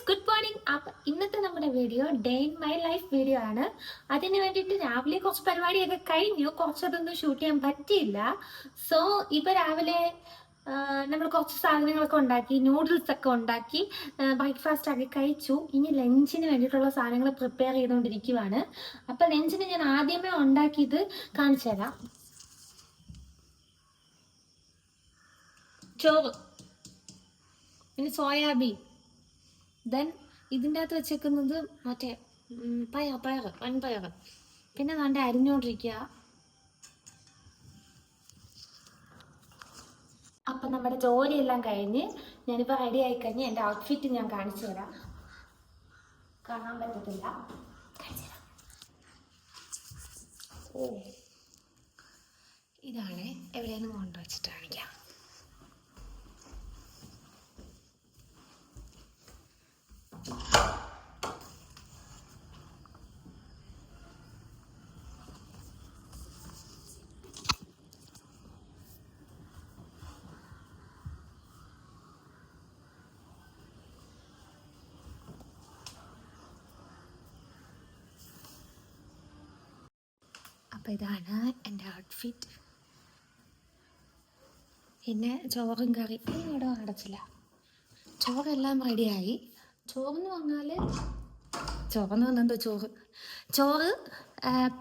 Good morning. അപ്പം ഇന്നത്തെ നമ്മുടെ video day in my life video ആണ്. അതിന് വേണ്ടിയിട്ട് രാവിലെ കുറച്ച് പരിപാടിയൊക്കെ കഴിഞ്ഞു, കുറച്ചതൊന്നും ഷൂട്ട് ചെയ്യാൻ പറ്റിയില്ല. സോ ഇപ്പം രാവിലെ നമ്മൾ കുറച്ച് സാധനങ്ങളൊക്കെ ഉണ്ടാക്കി, നൂഡിൽസ് ഒക്കെ ഉണ്ടാക്കി ബ്രേക്ക്ഫാസ്റ്റ് ആക്കി കഴിച്ചു. ഇനി ലഞ്ചിന് വേണ്ടിയിട്ടുള്ള സാധനങ്ങൾ പ്രിപ്പയർ ചെയ്തുകൊണ്ടിരിക്കുവാണ്. അപ്പം ലഞ്ചിന് ഞാൻ ആദ്യമേ ഉണ്ടാക്കിയത് കാണിച്ചു തരാം. ചോറ്, പിന്നെ സോയാബീൻ, ദെൻ ഇതിൻ്റെ അകത്ത് വെച്ചേക്കുന്നത് മറ്റേ വൻപയർ, പിന്നെ നല്ല അരിഞ്ഞോണ്ടിരിക്കുക. അപ്പം നമ്മുടെ ജോലിയെല്ലാം കഴിഞ്ഞ് ഞാനിപ്പോൾ റെഡി ആയി കഴിഞ്ഞ് എൻ്റെ ഔട്ട്ഫിറ്റ് ഞാൻ കാണിച്ചു തരാം. കാണാൻ പറ്റത്തില്ല, കാണിച്ചു തരാം. ഓ, ഇതാണ് എവിടെയെങ്കിലും കൊണ്ടുവച്ചിട്ട് കാണിക്കാം. അപ്പോൾ ഇതാണ് എൻ്റെ ഔട്ട്ഫിറ്റ്. പിന്നെ ചോറും കറി ഇവിടെ അടച്ചില്ല. ചോറെല്ലാം റെഡിയായി. ചോറെന്ന് പറഞ്ഞാൽ ചോറ്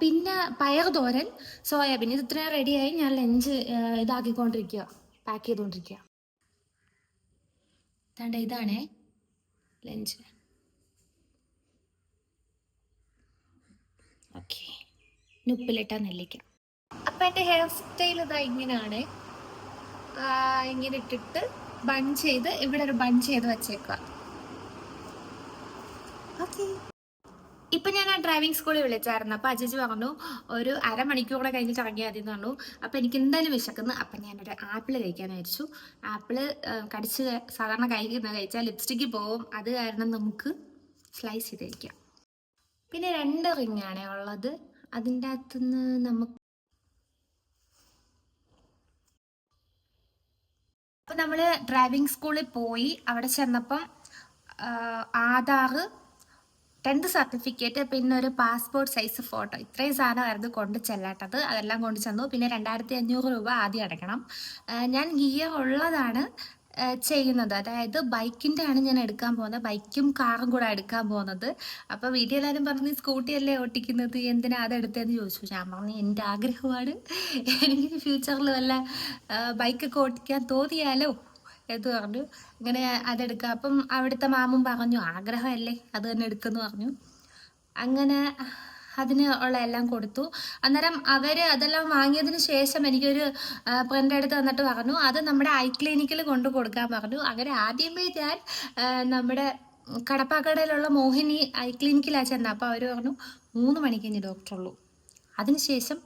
പിന്നെ പയർ തോരൻ, സോയാബീൻ, ഇത് ഇത്രയും റെഡിയായി. ഞാൻ ലഞ്ച് ഇതാക്കിക്കൊണ്ടിരിക്കുക, പാക്ക് ചെയ്തുകൊണ്ടിരിക്കുക. ഇതാണേ ലഞ്ച്. ഓക്കെ, ഉപ്പിലിട്ട നെല്ലിക്ക. അപ്പം എൻ്റെ ഹെയർ സ്റ്റൈൽ ഇതാ ഇങ്ങനെയാണ്. ഇങ്ങനെ ഇട്ടിട്ട് ബൺ ചെയ്ത് ഇവിടെ ഒരു ബൺ ചെയ്ത് വെച്ചേക്കുക. ഓക്കെ. ഇപ്പം ഞാൻ ആ ഡ്രൈവിംഗ് സ്കൂളിൽ വിളിച്ചായിരുന്നു. അപ്പോൾ അജി പറഞ്ഞു ഒരു അരമണിക്കൂർ കഴിഞ്ഞിട്ട് ഇറങ്ങിയാൽ മതി എന്ന് പറഞ്ഞു. അപ്പം എനിക്ക് എന്തായാലും വിശക്കുന്നു. അപ്പം ഞാനൊരു ആപ്പിൾ കഴിക്കാമെന്ന് വിചാരിച്ചു. ആപ്പിള് കടിച്ച് സാധാരണ കഴിച്ചാൽ ലിപ്സ്റ്റിക്ക് പോവും. അത് കാരണം നമുക്ക് സ്ലൈസ് ചെയ്ത് കഴിക്കാം. പിന്നെ 2 റിങ്ങാണേ ഉള്ളത്. അതിൻ്റെ അകത്തുനിന്ന് നമുക്ക് അപ്പം നമ്മൾ ഡ്രൈവിംഗ് സ്കൂളിൽ പോയി. അവിടെ ചെന്നപ്പം ആധാർ, 10th സർട്ടിഫിക്കറ്റ്, പിന്നെ ഒരു പാസ്പോർട്ട് സൈസ് ഫോട്ടോ, ഇത്രയും സാധനമായിരുന്നു കൊണ്ട് ചെല്ലാട്ടത്. അതെല്ലാം കൊണ്ട് ചെന്നു. പിന്നെ 2500 രൂപ ആദ്യം അടയ്ക്കണം. ഞാൻ ഗിയർ ഉള്ളതാണ് ചെയ്യുന്നത്, അതായത് ബൈക്കിൻ്റെ ആണ് ഞാൻ എടുക്കാൻ പോകുന്നത്. ബൈക്കും കാറും കൂടെ എടുക്കാൻ പോകുന്നത്. അപ്പോൾ വീട്ടിൽ എല്ലാവരും പറഞ്ഞു സ്കൂട്ടിയല്ലേ ഓട്ടിക്കുന്നത്, എന്തിനാ അതെടുത്തതെന്ന് ചോദിച്ചു. ഞാൻ പറഞ്ഞു എൻ്റെ ആഗ്രഹമാണ്, എനിക്ക് ഫ്യൂച്ചറിൽ വല്ല ബൈക്കൊക്കെ ഓട്ടിക്കാൻ തോന്നിയാലോ എന്ന് പറഞ്ഞു. ഇങ്ങനെ അതെടുക്കുക. അപ്പം അവിടുത്തെ മാമും പറഞ്ഞു ആഗ്രഹമല്ലേ, അത് തന്നെ എടുക്കുമെന്ന് പറഞ്ഞു. അങ്ങനെ അതിന് ഉള്ള എല്ലാം കൊടുത്തു. അന്നേരം അവർ അതെല്ലാം വാങ്ങിയതിന് ശേഷം എനിക്കൊരു പ്രിൻ്റ് എടുത്ത് തന്നിട്ട് പറഞ്ഞു അത് നമ്മുടെ ഐ ക്ലിനിക്കിൽ കൊണ്ട് കൊടുക്കാൻ പറഞ്ഞു. അങ്ങനെ ആദ്യമേ ഞാൻ നമ്മുടെ കടപ്പാക്കടയിലുള്ള മോഹിനി ഐ ക്ലിനിക്കിലാണ് ചെന്നത്. അപ്പോൾ അവർ പറഞ്ഞു 3 മണിക്ക് ഇനി ഡോക്ടറുള്ളൂ. അതിനുശേഷം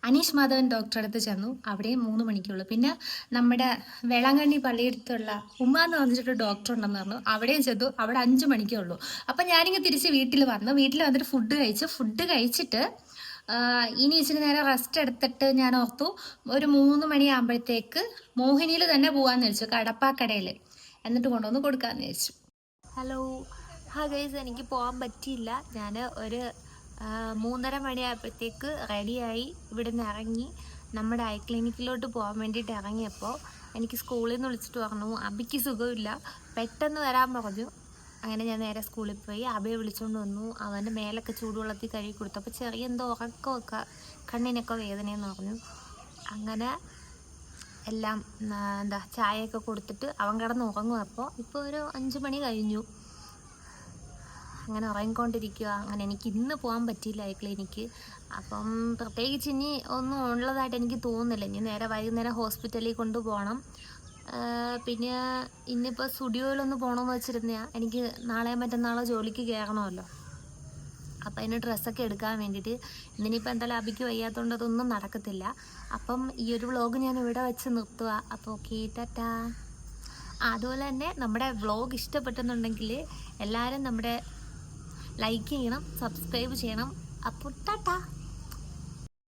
അനീഷ് മാധവൻ ഡോക്ടറെ അടുത്ത് ചെന്നു, അവിടെയും 3 മണിക്കുള്ളൂ. പിന്നെ നമ്മുടെ വേളാങ്കണ്ണി പള്ളിയടുത്തുള്ള ഉമ്മ എന്ന് പറഞ്ഞിട്ട് ഡോക്ടർ ഉണ്ടെന്ന് പറഞ്ഞു, അവിടെയും ചെന്നു, അവിടെ 5 മണിക്കേ ഉള്ളൂ. അപ്പം ഞാനിങ്ങനെ തിരിച്ച് വീട്ടിൽ വന്നിട്ട് ഫുഡ് കഴിച്ചിട്ട് ഇനി ഇച്ചിരി നേരം റെസ്റ്റ് എടുത്തിട്ട് ഞാൻ ഓർത്തു ഒരു 3 മണിയാകുമ്പോഴത്തേക്ക് മോഹിനിയിൽ തന്നെ പോകാമെന്ന് വെച്ചു, കടപ്പാക്കടയിൽ, എന്നിട്ട് കൊണ്ടുവന്ന് കൊടുക്കാമെന്ന് വെച്ചു. ഹലോ ഗൈസ്, എനിക്ക് പോകാൻ പറ്റിയില്ല. ഞാൻ ഒരു 3:30 മണിയായപ്പോഴത്തേക്ക് റെഡിയായി ഇവിടെ നിന്ന് ഇറങ്ങി നമ്മുടെ ഐ ക്ലിനിക്കിലോട്ട് പോകാൻ വേണ്ടിയിട്ട് ഇറങ്ങിയപ്പോൾ എനിക്ക് സ്കൂളിൽ നിന്ന് വിളിച്ചിട്ട് പറഞ്ഞു അബിക്ക് സുഖമില്ല, പെട്ടെന്ന് വരാൻ പറഞ്ഞു. അങ്ങനെ ഞാൻ നേരെ സ്കൂളിൽ പോയി അബിയെ വിളിച്ചുകൊണ്ട് വന്നു. അവൻ്റെ മേലൊക്കെ ചൂടുവെള്ളത്തിൽ കഴുകി കൊടുത്തു. അപ്പോൾ ചെറിയ എന്തോ ഉറക്കമൊക്കെ, കണ്ണിനൊക്കെ വേദനയെന്ന് പറഞ്ഞു. അങ്ങനെ എല്ലാം ചായയൊക്കെ കൊടുത്തിട്ട് അവൻ കിടന്ന് ഉറങ്ങും. ഇപ്പോൾ ഒരു 5 മണി കഴിഞ്ഞു. അങ്ങനെ ഉറങ്ങിക്കൊണ്ടിരിക്കുക. അങ്ങനെ എനിക്ക് ഇന്ന് പോകാൻ പറ്റിയില്ല ഐ ക്ലിനിക്ക്. അപ്പം പ്രത്യേകിച്ച് ഇനി ഒന്നും ഉള്ളതായിട്ട് എനിക്ക് തോന്നുന്നില്ല. ഇനി നേരെ വൈകുന്നേരം ഹോസ്പിറ്റലിൽ കൊണ്ടുപോകണം. പിന്നെ ഇന്നിപ്പോൾ സ്റ്റുഡിയോയിലൊന്ന് പോകണമെന്ന് വെച്ചിരുന്നതാണ്. എനിക്ക് നാളെ മറ്റന്നാളോ ജോലിക്ക് കയറണമല്ലോ. അപ്പം അതിന് ഡ്രസ്സൊക്കെ എടുക്കാൻ വേണ്ടിയിട്ട് ഇന്നിനിപ്പോൾ എന്തായാലും അബിക്ക് വയ്യാത്തതുകൊണ്ട് അതൊന്നും നടക്കത്തില്ല. അപ്പം ഈ ഒരു വ്ളോഗ് ഞാൻ ഇവിടെ വെച്ച് നിർത്തുക. അപ്പോൾ ഓക്കെ, ടാറ്റാ. അതുപോലെ തന്നെ നമ്മുടെ വ്ളോഗ് ഇഷ്ടപ്പെട്ടെന്നുണ്ടെങ്കിൽ എല്ലാവരും നമ്മുടെ ലൈക്ക് ചെയ്യണം, സബ്സ്ക്രൈബ് ചെയ്യണം. അപ്പോൾ ടാറ്റാ.